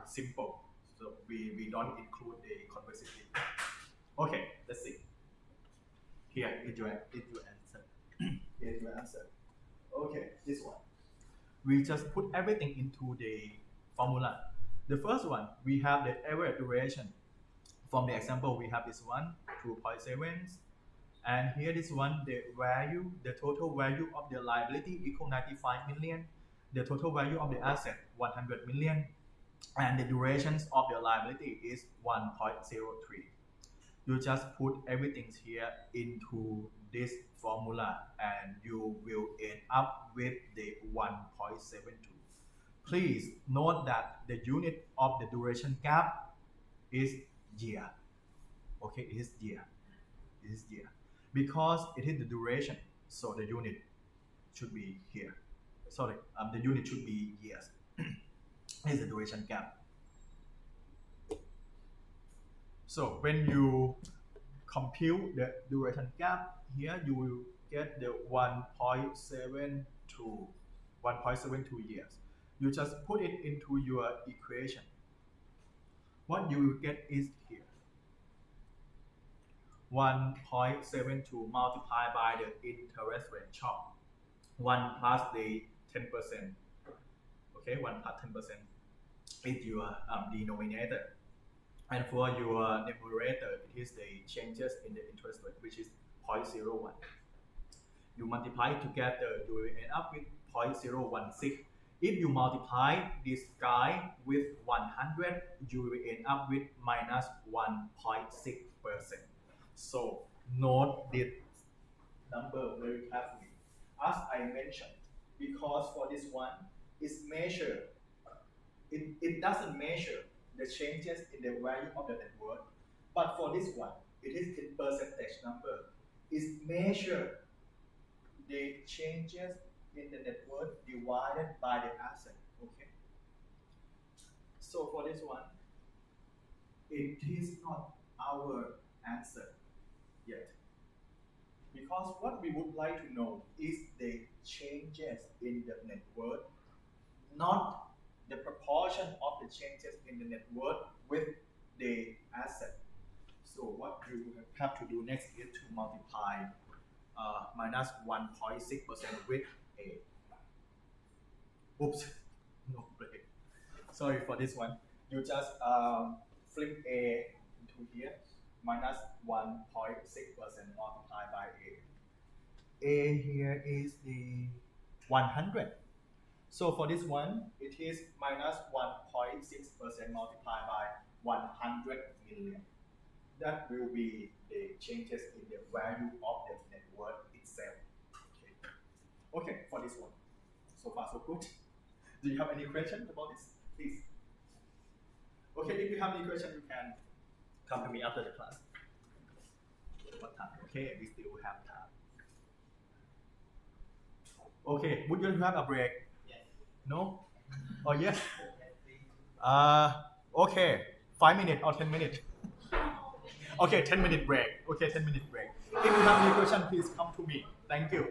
simple, so we don't include the convexity. Okay, let's see. Here is your answer. Here is your answer. Okay, this one. We just put everything into the formula. The first one, we have the average duration. From the example, we have this one, 2.7. And here this one, the total value of the liability equal 95 million. The total value of the asset, 100 million. And the durations of the liability is 1.03. You just put everything here into this formula and you will end up with the 1.72. Please note that the unit of the duration gap is year. Okay, it is year. It is year. Because it is the duration, so the unit should be here. Sorry, the unit should be years. This is the duration gap. So when you compute the duration gap, here you will get the 1.72 years. You just put it into your equation. What you will get is here. 1.72 multiplied by the interest rate shock. 1 plus the 10%. Okay, 1 plus 10% is your denominator. And for your numerator, it is the changes in the interest rate, which is 0.01. You multiply together, you will end up with 0.016. If you multiply this guy with 100, you will end up with minus 1.6%. So note this number very carefully. As I mentioned, because for this one, it's measured. It doesn't measure the changes in the value of the net worth, but for this one, it is in percentage number. It's measured the changes in the net worth divided by the asset. Okay. So for this one, it is not our answer yet. Because what we would like to know is the changes in the net worth, not the proportion of the changes in the net worth with the asset. So what you have to do next is to multiply minus 1.6% with A. Oops, no break. Sorry for this one. You just flip A into here, minus 1.6% multiplied by A. A here is the 100. So for this one, it is minus 1.6% multiplied by 100 million. That will be the changes in the value of the net worth itself. Okay, for this one. So far so good. Do you have any questions about this? Please. Okay, if you have any question, you can come to me after the class. What time? Okay, we still have time. Okay, would you have a break? Yes. No? Oh yes? Okay, 5 minutes or 10 minutes? Okay, 10-minute break. Okay, 10-minute break. If you have any question, please come to me. Thank you.